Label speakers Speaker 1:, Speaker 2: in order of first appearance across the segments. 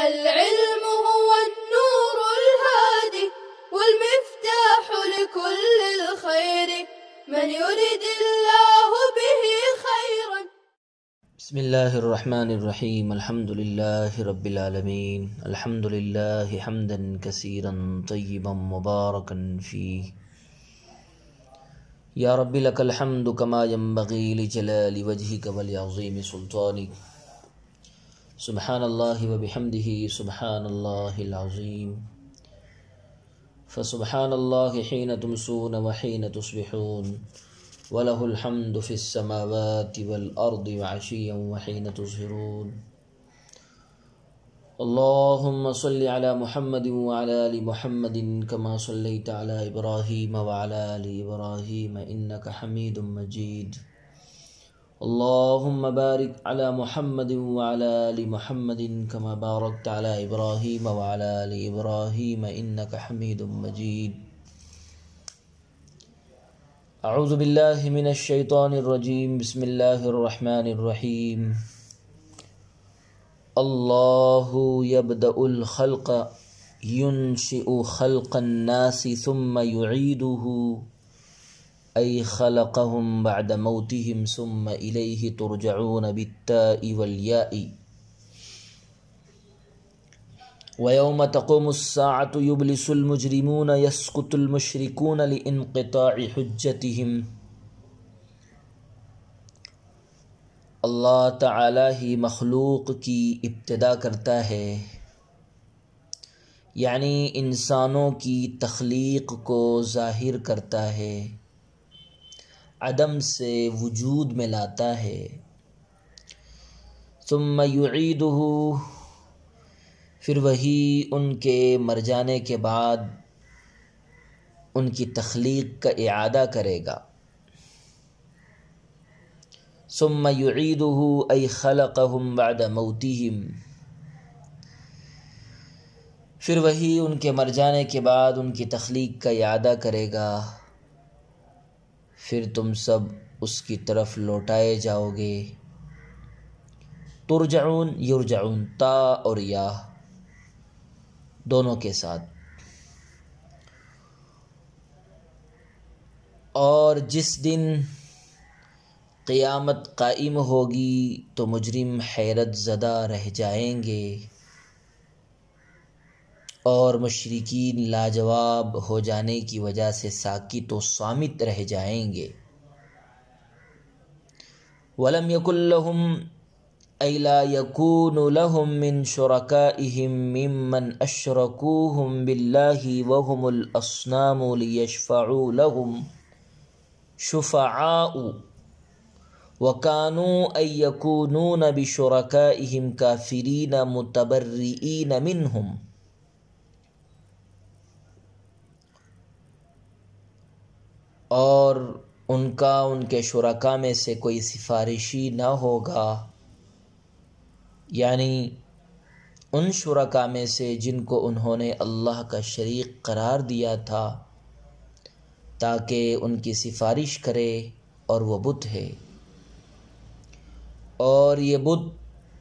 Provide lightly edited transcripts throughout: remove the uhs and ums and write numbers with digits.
Speaker 1: العلم هو النور الهادي والمفتاح لكل الخير من يرد الله به خيرا.
Speaker 2: بسم الله الرحمن الرحيم. الحمد لله رب العالمين. الحمد لله حمدا كثيرا طيبا مباركا فيه. يا رب لك الحمد كما ينبغي لجلال وجهك ولعظيم سلطانك. سبحان الله وبحمده سبحان الله العظيم. فسبحان الله حين تمسون وحين تصبحون وله الحمد في السماوات والأرض وعشيا وحين تظهرون. اللهم صل على محمد وعلى آل محمد كما صليت على إبراهيم وعلى آل إبراهيم إنك حميد مجيد. اللهم بارك على محمد وعلى آل محمد كما باركت على إبراهيم وعلى آل إبراهيم إنك حميد مجيد. اعوذ باللہ من الشیطان الرجیم. بسم اللہ الرحمن الرحیم. اللہ یبدأ الخلق ينشئ خلق الناس ثم يعيده ای خلقهم بعد موتهم ثم الیہ ترجعون بالتاء والیاء. وَيَوْمَ تَقُومُ السَّاعَةُ يُبْلِسُ الْمُجْرِمُونَ يَسْقُطُ الْمُشْرِكُونَ لِانْقِطَاعِ حُجَّتِهِمْ. اللہ تعالی ہی مخلوق کی ابتدا کرتا ہے، یعنی انسانوں کی تخلیق کو ظاہر کرتا ہے، عدم سے وجود میں لاتا ہے. ثم یعیدہ، پھر وہی ان کے مر جانے کے بعد ان کی تخلیق کا اعادہ کرے گا. ثم یعیدہ ای خلقہم بعد موتہم، پھر وہی ان کے مر جانے کے بعد ان کی تخلیق کا اعادہ کرے گا. پھر تم سب اس کی طرف لوٹائے جاؤ گے. ترجعون یرجعون، تا اور یا دونوں کے ساتھ. اور جس دن قیامت قائم ہوگی تو مجرم حیرت زدہ رہ جائیں گے اور مشرکین لاجواب ہو جانے کی وجہ سے ساکت و صامت رہ جائیں گے. وَلَمْ يَكُنْ لَهُمْ أَيْ لَا يَكُونُ لَهُمْ مِنْ شُرَكَائِهِمْ مِمَّنْ أَشْرَكُوهُمْ بِاللَّهِ وَهُمُ الْأَصْنَامُ لِيَشْفَعُوا لَهُمْ شُفَعَاءُ وَكَانُوا أَن يَكُونُونَ بِشُرَكَائِهِمْ كَافِرِينَ مُتَبَرِّئِينَ مِنْهُمْ. اور ان کا ان کے شرکا میں سے کوئی سفارشی نہ ہوگا، یعنی ان شرکا میں سے جن کو انہوں نے اللہ کا شریک قرار دیا تھا تاکہ ان کی سفارش کرے، اور وہ بت ہے. اور یہ بت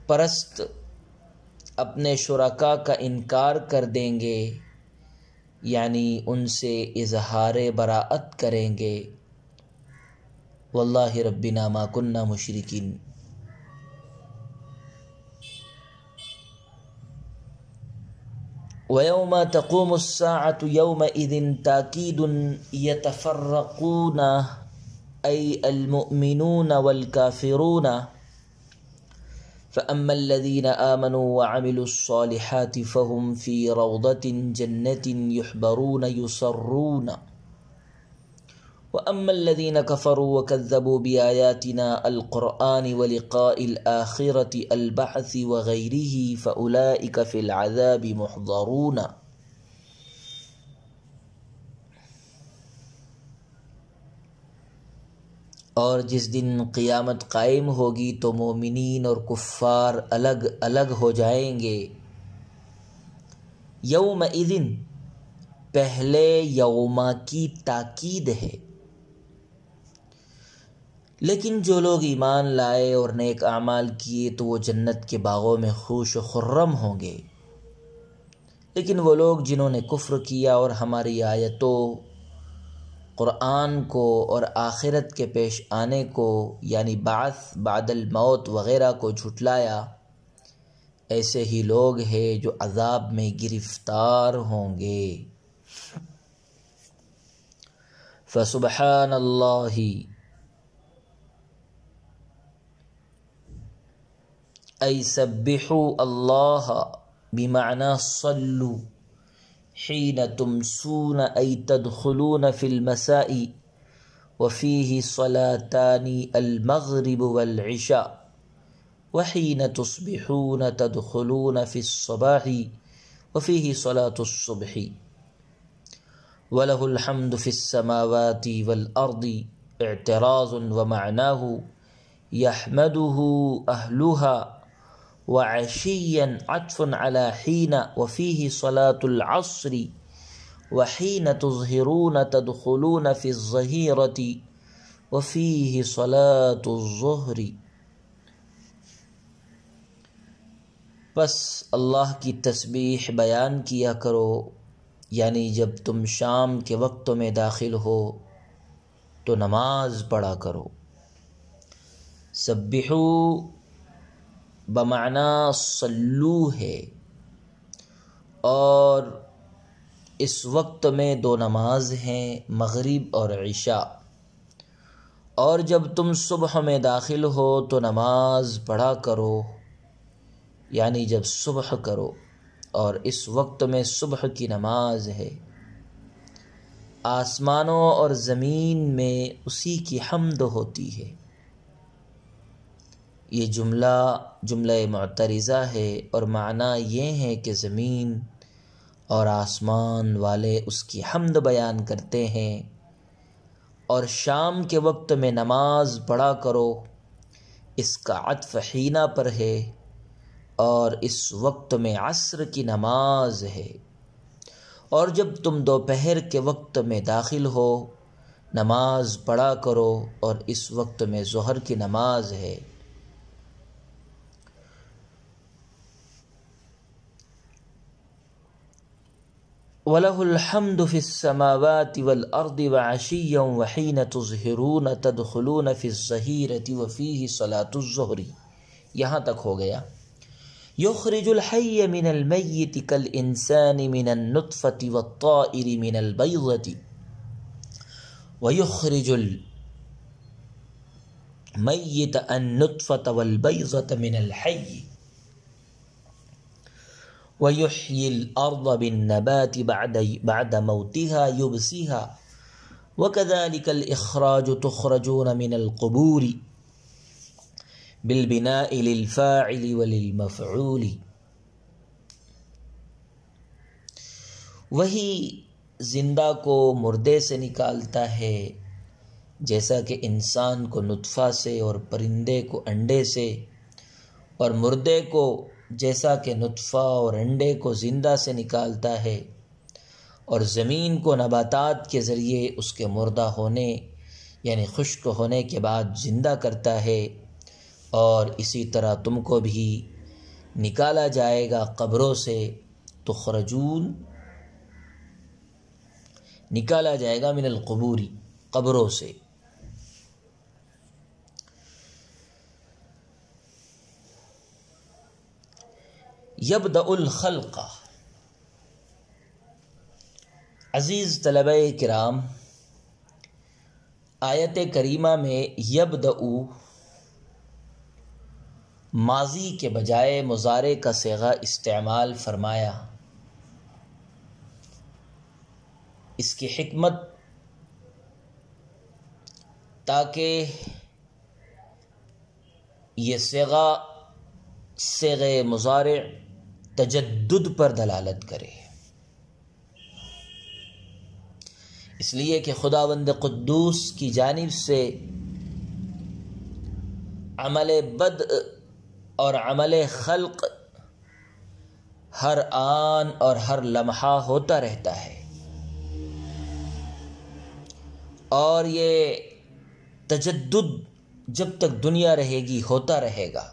Speaker 2: پرست اپنے شرکا کا انکار کر دیں گے، یعنی ان سے اظہار براءت کریں گے. واللہ ربنا ما کننا مشرکین. وَيَوْمَ تَقُومُ السَّاعَةُ يَوْمَئِذٍ تَأْكِيدٌ يَتَفَرَّقُونَ أَيْ الْمُؤْمِنُونَ وَالْكَافِرُونَ. فَأَمَّا الَّذِينَ آمَنُوا وَعَمِلُوا الصَّالِحَاتِ فَهُمْ فِي رَوْضَةٍ جَنَّةٍ يُحْبَرُونَ يُسَرُّونَ. وَأَمَّا الَّذِينَ كَفَرُوا وَكَذَّبُوا بِآيَاتِنَا الْقُرْآنِ وَلِقَاءِ الْآخِرَةِ الْبَعْثِ وَغَيْرِهِ فَأُولَئِكَ فِي الْعَذَابِ مُحْضَرُونَ. اور جس دن قیامت قائم ہوگی تو مومنین اور کفار الگ الگ ہو جائیں گے. یومئذ پہلے یوما کی تاکید ہے، لیکن جو لوگ ایمان لائے اور نیک اعمال کیے تو وہ جنت کے باغوں میں خوش و خرم ہوں گے. لیکن وہ لوگ جنہوں نے کفر کیا اور ہماری آیتوں، قرآن کو اور آخرت کے پیش آنے کو یعنی بعث بعد الموت وغیرہ کو جھٹلایا، ایسے ہی لوگ ہیں جو عذاب میں گرفتار ہوں گے۔ فسبحان اللہ ای سبحوا اللہ بمعنى صلوا حين تمسون ای تدخلون في المساء وفيه صلاتان المغرب والعشاء وحين تصبحون تدخلون في الصباح وفيه صلاة الصبح وله الحمد في السماوات والأرض اعتراض ومعناه يحمده أهلها وعشيا عطف على حين وفيه صلاة العصر وحين تظهرون تدخلون في الظهيرة وفيه صلاة الظهر۔ بس اللہ کی تسبیح بیان کیا کرو، یعنی جب تم شام کے وقتوں میں داخل ہو تو نماز پڑھا کرو۔ سبحو بمعنی صلو ہے، اور اس وقت میں دو نماز ہیں، مغرب اور عشاء، اور جب تم صبح میں داخل ہو تو نماز پڑھا کرو، یعنی جب صبح کرو، اور اس وقت میں صبح کی نماز ہے۔ آسمانوں اور زمین میں اسی کی حمد ہوتی ہے۔ یہ جملہ معترضہ ہے، اور معنی یہ ہے کہ زمین اور آسمان والے اس کی حمد بیان کرتے ہیں، اور شام کے وقت میں نماز پڑھا کرو، اس کا عطف حینہ پر ہے، اور اس وقت میں عصر کی نماز ہے۔ اور جب تم دوپہر کے وقت میں داخل ہو نماز پڑھا کرو، اور اس وقت میں ظہر کی نماز ہے۔ وَلَهُ الْحَمْدُ فِي السَّمَاوَاتِ وَالْأَرْضِ وَعَشِيًّا وَحِينَ تُظْهِرُونَ تَدْخُلُونَ فِي الظَّهِيرَةِ وَفِيهِ صَلَاةُ الظُّهْرِ، یہاں تک ہو گیا۔ يخرج الحي من الميت كالإنسان من النطفة والطائر من البيضة ويخرج الميت النطفة والبيضة من الحي ويحيي الأرض بالنبات بعد موتها يبسها وكذلك الإخراج تخرجون من القبور بالبناء للفاعل وللمفعول۔ وہی زندہ کو مردے سے نکالتا ہے، جیسا کہ انسان کو نطفہ سے اور پرندے کو انڈے سے، اور مردے کو جیسا کہ نطفہ اور انڈے کو زندہ سے نکالتا ہے، اور زمین کو نباتات کے ذریعے اس کے مردہ ہونے یعنی خشک ہونے کے بعد زندہ کرتا ہے، اور اسی طرح تم کو بھی نکالا جائے گا قبروں سے، تخرجون نکالا جائے گا من القبور قبروں سے۔ یبدأ الخلق، عزیز طلبہ کرام، آیت کریمہ میں یبدأ ماضی کے بجائے مضارع کا صیغہ استعمال فرمایا۔ اس کی حکمت تاکہ یہ صیغہ مضارع تجدد پر دلالت کرے، اس لیے کہ خداوند قدوس کی جانب سے عمل بدء اور عمل خلق ہر آن اور ہر لمحہ ہوتا رہتا ہے، اور یہ تجدد جب تک دنیا رہے گی ہوتا رہے گا۔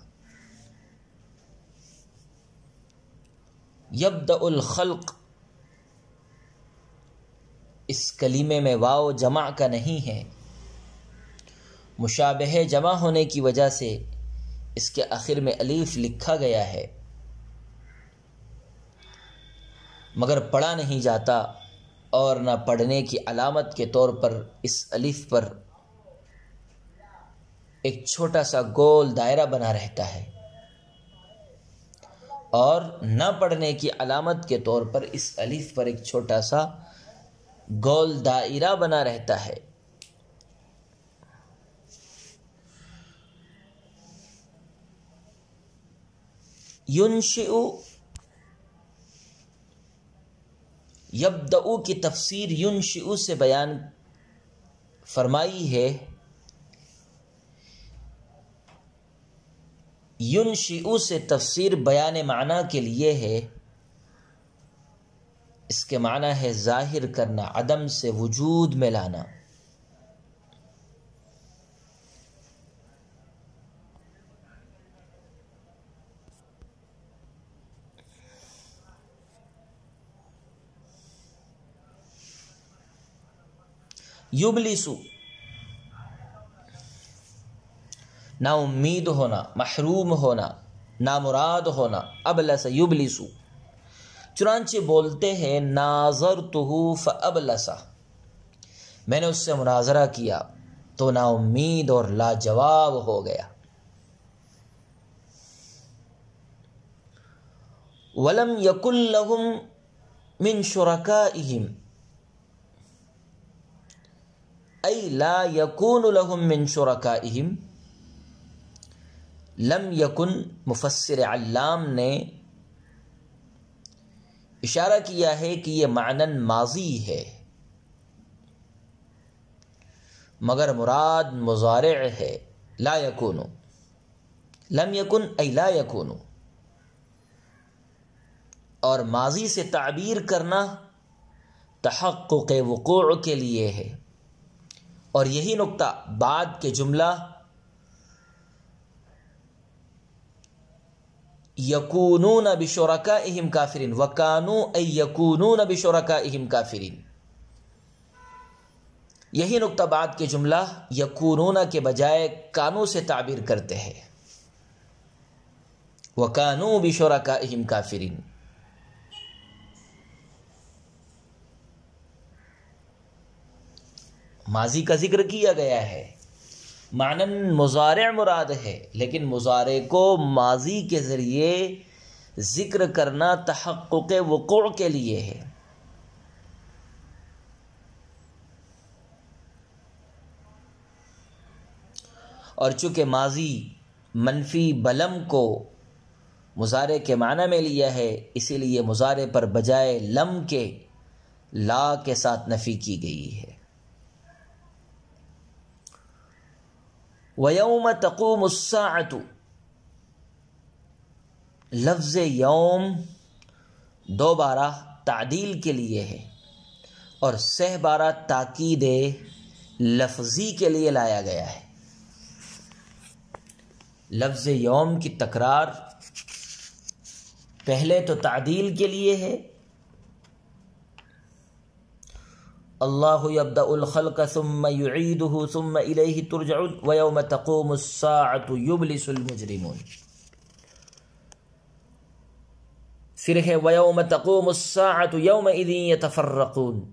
Speaker 2: یبدأ الخلق اس کلمے میں واو جمع کا نہیں ہے، مشابہ جمع ہونے کی وجہ سے اس کے آخر میں الف لکھا گیا ہے، مگر پڑھا نہیں جاتا اور نہ پڑھنے کی علامت کے طور پر اس الف پر ایک چھوٹا سا گول دائرہ بنا رہتا ہے، اور نہ پڑھنے کی علامت کے طور پر اس الف پر ایک چھوٹا سا گول دائرہ بنا رہتا ہے۔ ینشئ یبدأ کی تفسیر ینشئ سے بیان فرمائی ہے۔ ینشئ سے تفسیر بیان معنی کے لیے ہے، اس کے معنی ہے ظاہر کرنا، عدم سے وجود میں لانا۔ یبلس، نا امید ہونا، محروم ہونا، نامراد ہونا، ابلس یبلس۔ چنانچہ بولتے ہیں ناظرتہ فابلس، میں نے اس سے مناظرہ کیا تو نا امید اور لاجواب ہو گیا۔ ولم یکن لہم من شرکائہم، ای لا یکون لہم من شرکائہم، لم یکن مفسر علام نے اشارہ کیا ہے کہ یہ معنن ماضی ہے، مگر مراد مضارع ہے، لا یکون، لم یکن ای لا یکون، اور ماضی سے تعبیر کرنا تحقق وقوع کے لیے ہے، اور یہی نقطہ بعد کے جملہ یکونون بشرکائہم کافرین وکانوا ای یکونون بشرکائہم کافرین، یہی نقطہ بعد کے جملہ یکونون کے بجائے کانو سے تعبیر کرتے ہیں، وکانوا بشرکائہم کافرین۔ ماضی کا ذکر کیا گیا ہے، معنن مضارع مراد ہے، لیکن مضارع کو ماضی کے ذریعے ذکر کرنا تحقق وقوع کے لیے ہے۔ اور چونکہ ماضی منفی بلم کو مضارع کے معنی میں لیا ہے، اسی لیے مضارع پر بجائے لم کے لا کے ساتھ نفی کی گئی ہے۔ وَيَوْمَ تَقُومُ السَّاعَةُ، لفظ یوم دو بارہ تعدیل کے لیے ہے اور 6 بارہ تاکید لفظی کے لیے لایا گیا ہے۔ لفظ یوم کی تکرار پہلے تو تعدیل کے لیے ہے، اللہ یبدأ الخلق ثم یعیدہ ثم الیہ ترجعون ویوم تقوم الساعة یبلس المجرمون، پھر ہے ویوم تقوم الساعة یومئذ یتفرقون۔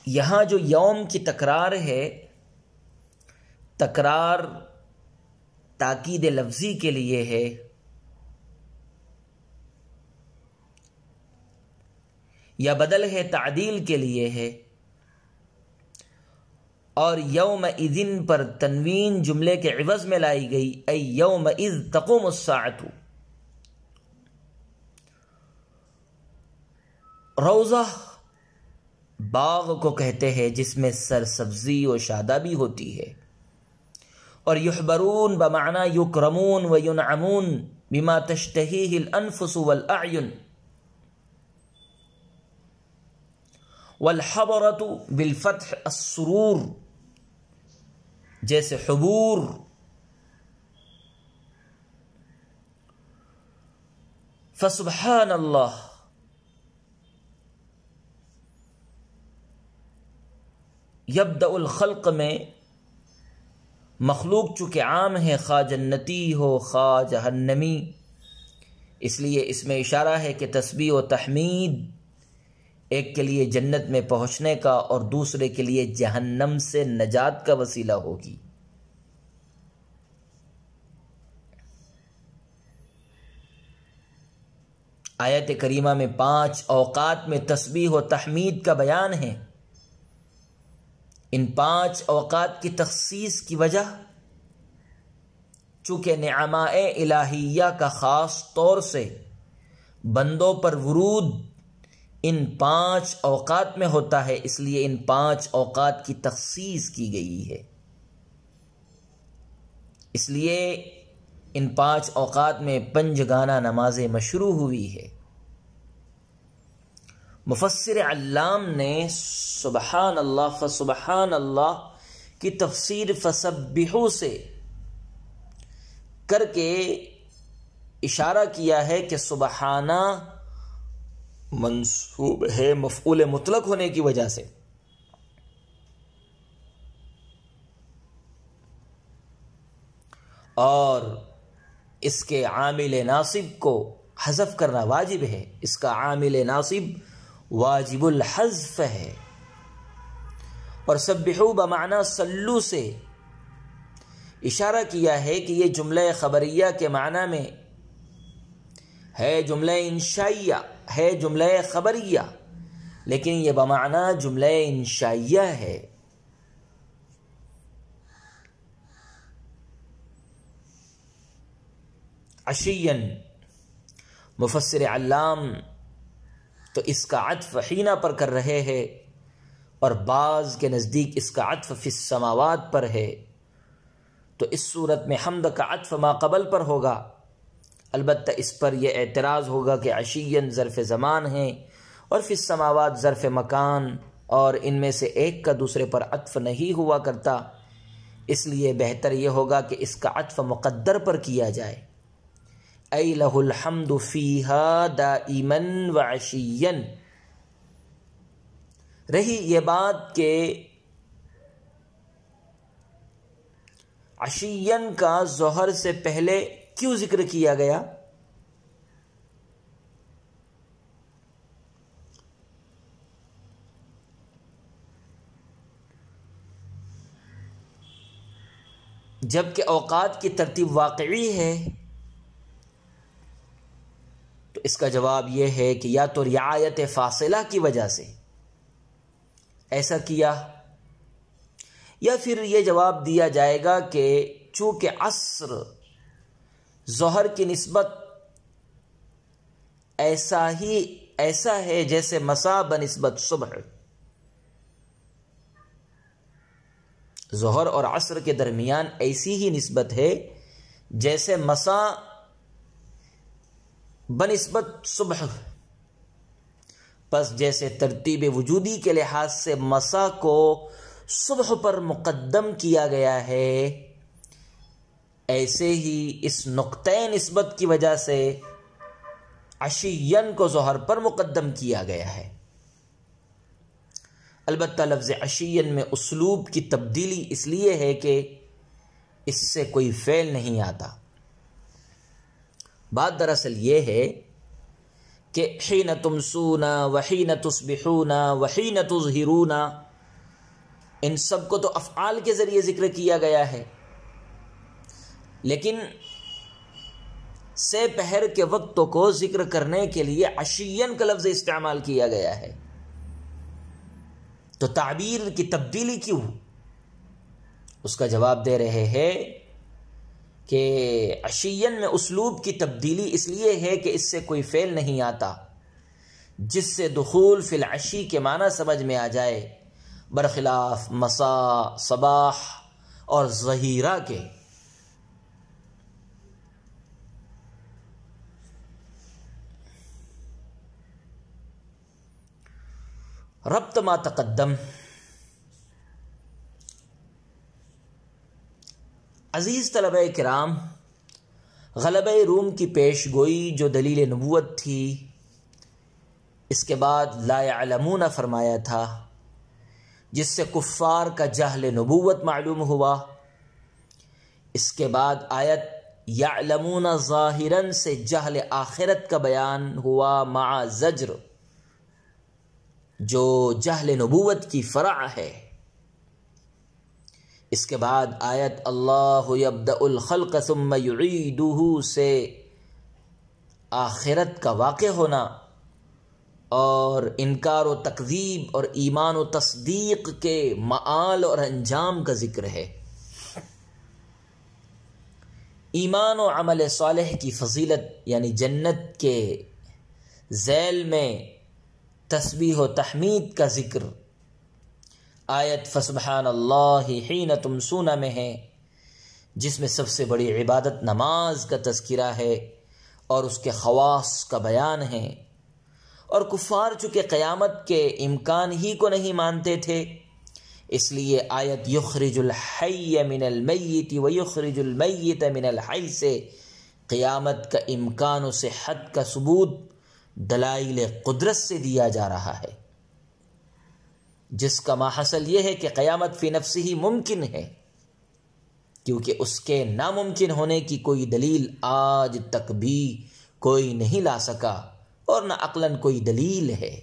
Speaker 2: یہاں جو یوم کی تکرار ہے، تکرار تاکید لفظی کے لیے ہے، یا بدل ہے تعدیل کے لیے ہے، اور یومئذ پر تنوین جملے کے عوض میں لائی گئی، ای یومئذ تقوم الساعة۔ روضہ باغ کو کہتے ہیں جس میں سرسبزی و شادابی ہوتی ہے، اور یحبرون بمعنی یکرمون و ینعمون بما تشتہیہ الانفس والاعین، والحبرۃ بالفتح السرور، جیسے حبور، فسبحان اللہ، یبدأ الخلق میں مخلوق چونکہ عام ہے، خواہ جنتی ہو خواہ جہنمی، اس لیے اس میں اشارہ ہے کہ تسبیح و تحمید ایک کے لیے جنت میں پہنچنے کا اور دوسرے کے لیے جہنم سے نجات کا وسیلہ ہوگی۔ آیت کریمہ میں 5 اوقات میں تسبیح و تحمید کا بیان ہے۔ ان 5 اوقات کی تخصیص کی وجہ چونکہ نعمائے الہیہ کا خاص طور سے بندوں پر ورود ان 5 اوقات میں ہوتا ہے، اس لیے ان 5 اوقات کی تخصیص کی گئی ہے۔ اس لیے ان 5 اوقات میں 5 گانا نمازیں مشروع ہوئی ہے۔ مفسر علام نے سبحان اللہ فسبحان اللہ کی تفسیر فسبحوا سے کر کے اشارہ کیا ہے کہ سبحانہ منصوب ہے مفعول مطلق ہونے کی وجہ سے، اور اس کے عامل ناصب کو حذف کرنا واجب ہے، اس کا عامل ناصب واجب الحذف ہے۔ اور سبحوا بمعنی صلو سے اشارہ کیا ہے کہ یہ جملہ خبریہ کے معنی میں ہے، جملہ انشائیہ ہے، جملہ خبریہ، لیکن یہ بمعنی جملہ انشائیہ ہے۔ عشیًا مفسر علام تو اس کا عطف حینہ پر کر رہے ہیں، اور بعض کے نزدیک اس کا عطف فی السماوات پر ہے، تو اس صورت میں حمد کا عطف ما قبل پر ہوگا۔ البتہ اس پر یہ اعتراض ہوگا کہ عشیًا ظرف زمان ہے اور فی السماوات ظرف مکان، اور ان میں سے ایک کا دوسرے پر عطف نہیں ہوا کرتا، اس لیے بہتر یہ ہوگا کہ اس کا عطف مقدر پر کیا جائے، ای لہ الحمد فیہا دائما وعشیًا۔ رہی یہ بات کہ عشیًا کا ظہر سے پہلے کیوں ذکر کیا گیا؟ جبکہ اوقات کی ترتیب واقعی ہے، تو اس کا جواب یہ ہے کہ یا تو رعایت فاصلہ کی وجہ سے ایسا کیا، یا پھر یہ جواب دیا جائے گا کہ چونکہ عصر ظہر کی نسبت ایسا ہے جیسے مساء بنسبت صبح، ظہر اور عصر کے درمیان ایسی ہی نسبت ہے جیسے مساء بنسبت صبح، پس جیسے ترتیب وجودی کے لحاظ سے مساء کو صبح پر مقدم کیا گیا ہے، ایسے ہی اس نقطۂ نسبت کی وجہ سے عشیًا کو ظہر پر مقدم کیا گیا ہے۔ البتہ لفظ عشیًا میں اسلوب کی تبدیلی اس لیے ہے کہ اس سے کوئی فعل نہیں آتا۔ بات دراصل یہ ہے کہ حین تمسون وحین تصبحون وحین تظہرون، ان سب کو تو افعال کے ذریعے ذکر کیا گیا ہے، لیکن سے پہر کے وقت کو ذکر کرنے کے لیے عشیًا کا لفظ استعمال کیا گیا ہے، تو تعبیر کی تبدیلی کیوں؟ اس کا جواب دے رہے ہیں کہ عشیًا میں اسلوب کی تبدیلی اس لیے ہے کہ اس سے کوئی فعل نہیں آتا جس سے دخول فی العشی کے معنی سمجھ میں آ جائے، برخلاف مساء، صباح اور ظہیرہ کے۔ ربط ما تقدم، عزیز طلبہ کرام، غلبہ روم کی پیش گوئی جو دلیل نبوت تھی، اس کے بعد لا یعلمون فرمایا تھا، جس سے کفار کا جہل نبوت معلوم ہوا۔ اس کے بعد آیت یعلمون ظاہراً سے جہل آخرت کا بیان ہوا مع زجر، جو جہل نبوت کی فرع ہے۔ اس کے بعد آیت اللہ یبدأ الخلق ثم یعیدہ سے آخرت کا واقع ہونا اور انکار و تکذیب اور ایمان و تصدیق کے معال اور انجام کا ذکر ہے۔ ایمان و عمل صالح کی فضیلت یعنی جنت کے ذیل میں تسبیح و تحمید کا ذکر آیت فسبحان اللہ حین تمسون میں ہے، جس میں سب سے بڑی عبادت نماز کا تذکرہ ہے اور اس کے خواص کا بیان ہے۔ اور کفار چونکہ قیامت کے امکان ہی کو نہیں مانتے تھے، اس لیے آیت یخرج الحی من المیت ویخرج المیت من الحی سے قیامت کا امکان و صحت کا ثبوت دلائل قدرت سے دیا جا رہا ہے، جس کا ماحصل یہ ہے کہ قیامت فی نفسہ ہی ممکن ہے، کیونکہ اس کے ناممکن ہونے کی کوئی دلیل آج تک بھی کوئی نہیں لا سکا اور نہ عقلاً کوئی دلیل ہے۔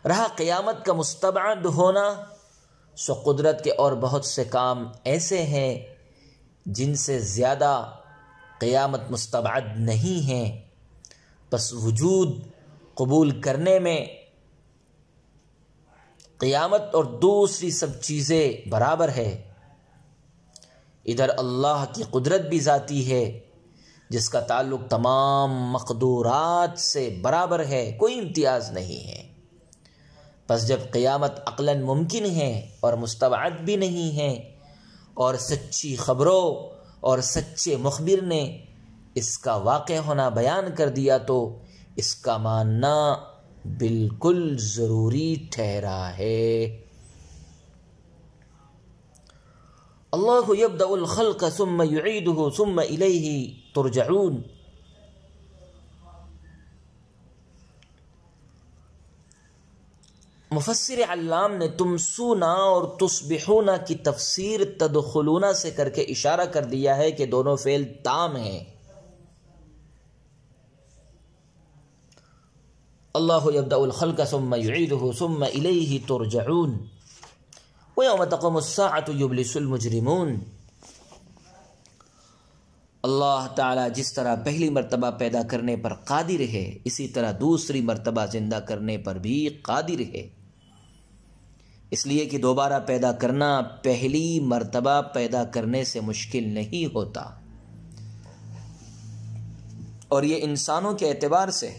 Speaker 2: رہا قیامت کا مستبعد ہونا، سو قدرت کے اور بہت سے کام ایسے ہیں جن سے زیادہ قیامت مستبعد نہیں ہیں، پس وجود قبول کرنے میں قیامت اور دوسری سب چیزیں برابر ہے۔ ادھر اللہ کی قدرت بھی ذاتی ہے، جس کا تعلق تمام مقدورات سے برابر ہے، کوئی امتیاز نہیں ہے۔ پس جب قیامت عقلاً ممکن ہے اور مستبعد بھی نہیں ہے، اور سچی خبروں اور سچے مخبر نے اس کا واقع ہونا بیان کر دیا، تو اس کا ماننا بالکل ضروری ٹھہرا ہے۔ اللہ یبدأ الخلق ثم یعیدہ ثم الیہ ترجعون۔ مفسر علام نے تمسونا اور تصبحونا کی تفسیر تدخلونا سے کر کے اشارہ کر دیا ہے کہ دونوں فعل تام ہیں۔ اللہ یبدأ الخلق ثم یعیدہ ثم الیہ ترجعون ویوم تقوم الساعة یبلس المجرمون۔ اللہ تعالیٰ جس طرح پہلی مرتبہ پیدا کرنے پر قادر ہے، اسی طرح دوسری مرتبہ زندہ کرنے پر بھی قادر ہے، اس لیے کہ دوبارہ پیدا کرنا پہلی مرتبہ پیدا کرنے سے مشکل نہیں ہوتا، اور یہ انسانوں کے اعتبار سے،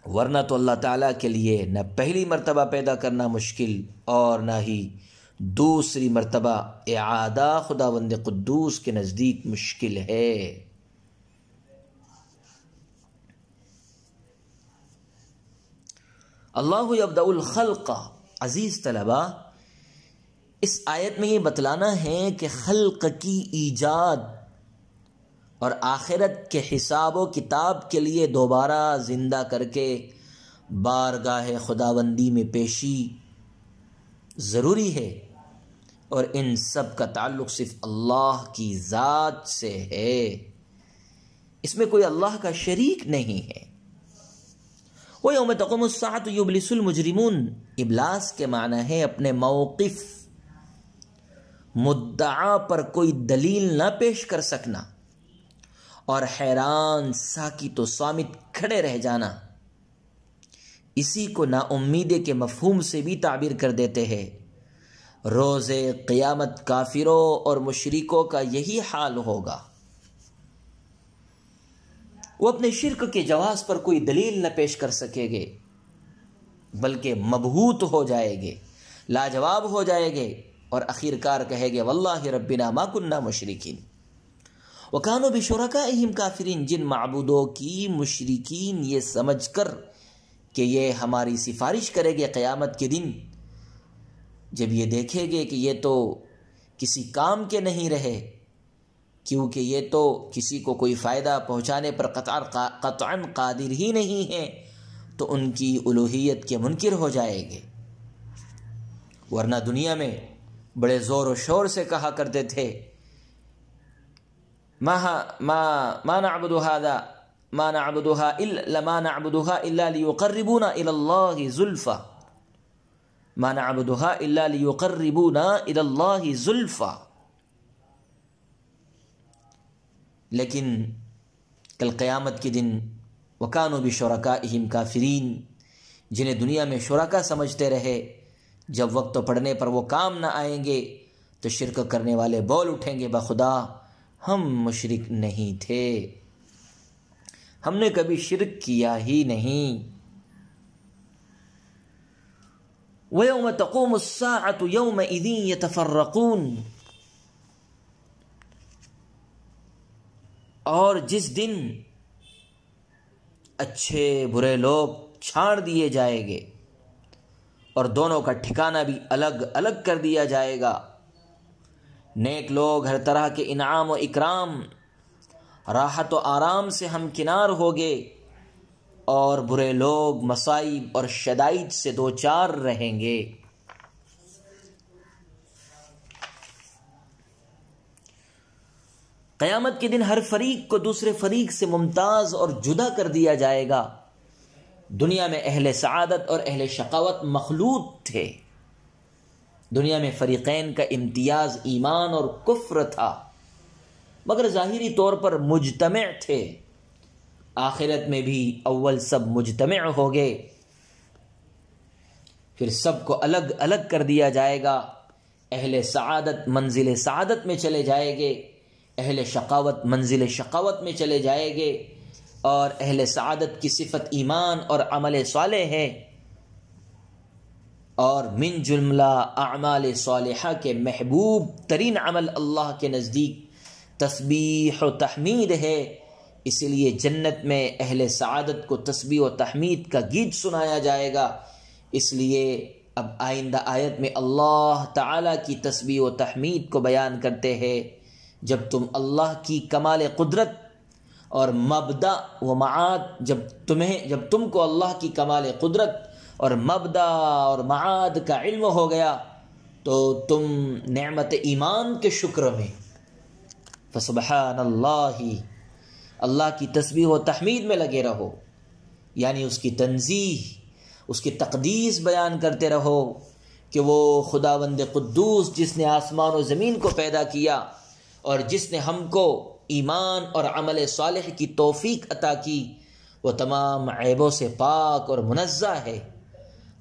Speaker 2: ورنہ تو اللہ تعالیٰ کے لیے نہ پہلی مرتبہ پیدا کرنا مشکل اور نہ ہی دوسری مرتبہ اعادہ خداوند قدوس کے نزدیک مشکل ہے۔ اللہ یبدأ الخلق، عزیز طلبہ، اس آیت میں یہ بتلانا ہے کہ خلق کی ایجاد اور آخرت کے حساب و کتاب کے لیے دوبارہ زندہ کر کے بارگاہ خداوندی میں پیشی ضروری ہے، اور ان سب کا تعلق صرف اللہ کی ذات سے ہے، اس میں کوئی اللہ کا شریک نہیں ہے۔ وَيَوْمَ تَقُومُ السَّاعَةُ يُبْلِسُ الْمُجْرِمُونَ، ابلاس کے معنی ہے اپنے موقف مدعا پر کوئی دلیل نہ پیش کر سکنا اور حیران ساکت و صامت کھڑے رہ جانا۔ اسی کو نا امیدی کے مفہوم سے بھی تعبیر کر دیتے ہیں۔ روز قیامت کافروں اور مشرکوں کا یہی حال ہوگا، وہ اپنے شرک کے جواز پر کوئی دلیل نہ پیش کر سکیں گے، بلکہ مبہوت ہو جائے گے، لاجواب ہو جائے گے، اور آخر کار کہے گے واللہ ربنا ما کننا مشرکین وَكَانُوا بِشُرَكَائِهِمْ كَافِرِينَ۔ جن معبودوں کی مشرکین یہ سمجھ کر کہ یہ ہماری سفارش کرے گے قیامت کے دن، جب یہ دیکھیں گے کہ یہ تو کسی کام کے نہیں رہے، کیونکہ یہ تو کسی کو کوئی فائدہ پہنچانے پر قطعاً قادر ہی نہیں ہیں، تو ان کی الوہیت کے منکر ہو جائیں گے۔ ورنہ دنیا میں بڑے زور و شور سے کہا کرتے تھے ما نعبدها الا ليقربونا الى الله زلفى، ما نعبدها الا ليقربونا الى الله زلفى۔ لیکن کل قیامت کے دن وَكَانُوا بِشُرَكَائِهِمْ كَافِرِينَ، جنہیں دنیا میں شرکا سمجھتے رہے، جب وقت پڑھنے پر وہ کام نہ آئیں گے تو شرک کرنے والے بول اٹھیں گے بخدا ہم مشرک نہیں تھے، ہم نے کبھی شرک کیا ہی نہیں۔ وَيَوْمَ تَقُومُ السَّاعَةُ يَوْمَئِذٍ يَتَفَرَّقُونَ، اور جس دن اچھے برے لوگ چھاڑ دیے جائیں گے اور دونوں کا ٹھکانہ بھی الگ الگ کر دیا جائے گا۔ نیک لوگ ہر طرح کے انعام و اکرام، راحت و آرام سے ہمکنار ہوگے، اور برے لوگ مصائب اور شدائد سے دوچار رہیں گے۔ قیامت کے دن ہر فریق کو دوسرے فریق سے ممتاز اور جدا کر دیا جائے گا۔ دنیا میں اہل سعادت اور اہل شقاوت مخلوط تھے، دنیا میں فریقین کا امتیاز ایمان اور کفر تھا، مگر ظاہری طور پر مجتمع تھے۔ آخرت میں بھی اول سب مجتمع ہو گئے، پھر سب کو الگ الگ کر دیا جائے گا۔ اہل سعادت منزل سعادت میں چلے جائیں گے، اہل شقاوت منزل شقاوت میں چلے جائیں گے، اور اہل سعادت کی صفت ایمان اور عمل صالح ہے، اور من جملہ اعمال صالحہ کے محبوب ترین عمل اللہ کے نزدیک تسبیح و تحمید ہے۔ اسی لیے جنت میں اہل سعادت کو تسبیح و تحمید کا گیت سنایا جائے گا۔ اس لیے اب آئندہ آیت میں اللہ تعالیٰ کی تسبیح و تحمید کو بیان کرتے ہیں، جب تم اللہ کی کمال قدرت اور مبدا و معاد، جب تم کو اللہ کی کمال قدرت اور مبدا اور معاد کا علم ہو گیا تو تم نعمت ایمان کے شکر میں فسبحان اللہ، اللہ کی تسبیح و تحمید میں لگے رہو، یعنی اس کی تنزیح، اس کی تقدیس بیان کرتے رہو کہ وہ خداوند قدوس جس نے آسمان و زمین کو پیدا کیا اور جس نے ہم کو ایمان اور عمل صالح کی توفیق عطا کی، وہ تمام عیبوں سے پاک اور منزہ ہے۔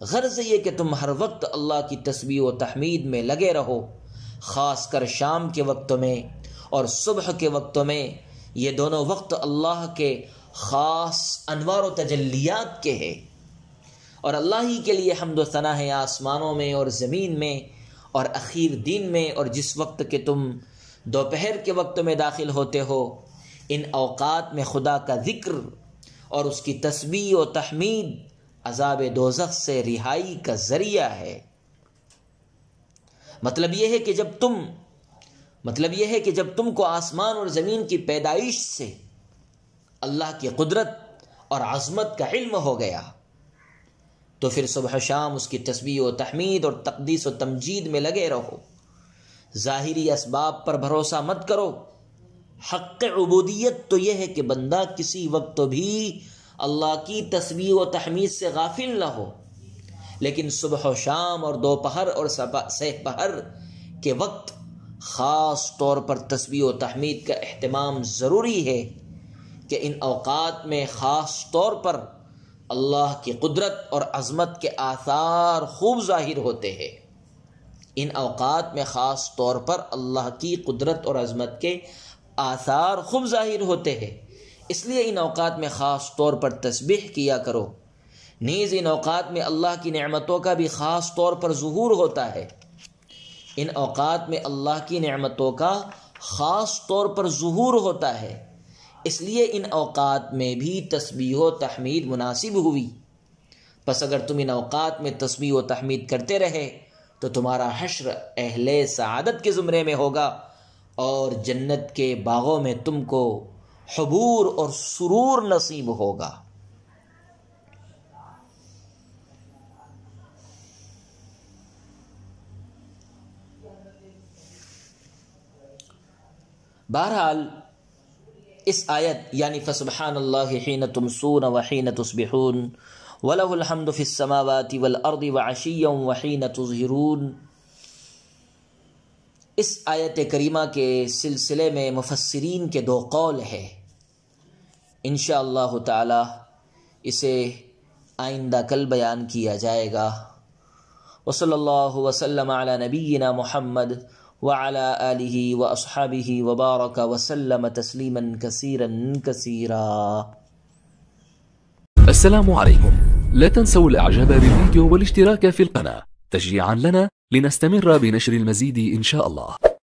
Speaker 2: غرض یہ کہ تم ہر وقت اللہ کی تسبیح و تحمید میں لگے رہو، خاص کر شام کے وقتوں میں اور صبح کے وقتوں میں۔ یہ دونوں وقت اللہ کے خاص انوار و تجلیات کے ہیں، اور اللہ ہی کے لیے حمد و ثنا ہے آسمانوں میں اور زمین میں اور اخیر دن میں۔ اور جس وقت کہ تم دوپہر کے وقت میں داخل ہوتے ہو، ان اوقات میں خدا کا ذکر اور اس کی تسبیح و تحمید عذاب دوزخ سے رہائی کا ذریعہ ہے۔ مطلب یہ ہے کہ جب تم کو آسمان اور زمین کی پیدائش سے اللہ کی قدرت اور عظمت کا علم ہو گیا تو پھر صبح شام اس کی تسبیح و تحمید اور تقدیس و تمجید میں لگے رہو۔ ظاہری اسباب پر بھروسہ مت کرو، حق عبودیت تو یہ ہے کہ بندہ کسی وقت بھی اللہ کی تسبیح و تحمید سے غافل نہ ہو، لیکن صبح و شام اور دوپہر اور سحر کے وقت خاص طور پر تسبیح و تحمید کا اہتمام ضروری ہے کہ ان اوقات میں خاص طور پر اللہ کی قدرت اور عظمت کے آثار خوب ظاہر ہوتے ہیں۔ ان اوقات میں خاص طور پر اللہ کی قدرت اور عظمت کے آثار خوب ظاہر ہوتے ہیں، اس لیے ان اوقات میں خاص طور پر تسبیح کیا کرو۔ نیز ان اوقات میں اللہ کی نعمتوں کا بھی خاص طور پر ظہور ہوتا ہے۔ ان اوقات میں اللہ کی نعمتوں کا خاص طور پر ظہور ہوتا ہے، اس لیے ان اوقات میں بھی تسبیح و تحمید مناسب ہوئی۔ پس اگر تم ان اوقات میں تسبیح و تحمید کرتے رہے تو تمہارا حشر اہل سعادت کے زمرے میں ہوگا اور جنت کے باغوں میں تم کو حبور اور سرور نصیب ہوگا۔ بہرحال اس آیت یعنی فسبحان اللہ حین تمسون وحین تصبحون وَلَهُ الْحَمْدُ فِي السَّمَاوَاتِ وَالْأَرْضِ وَعَشِيًّا وَحِينَ تُظْهِرُونَ، اس آیت کریمہ کے سلسلے میں مفسرین کے دو قول ہے۔ انشاءاللہ تعالی اسے آئندہ کل بیان کیا جائے گا۔ وصلی اللہ وسلم علی نبینا محمد وعلی آلہ واصحابہ وبارک وسلم تسلیما کثیرا کثیرا۔
Speaker 3: السلام عليكم، لا تنسوا الاعجاب بالفيديو والاشتراك في القناة تشجيعا لنا لنستمر بنشر المزيد إن شاء الله.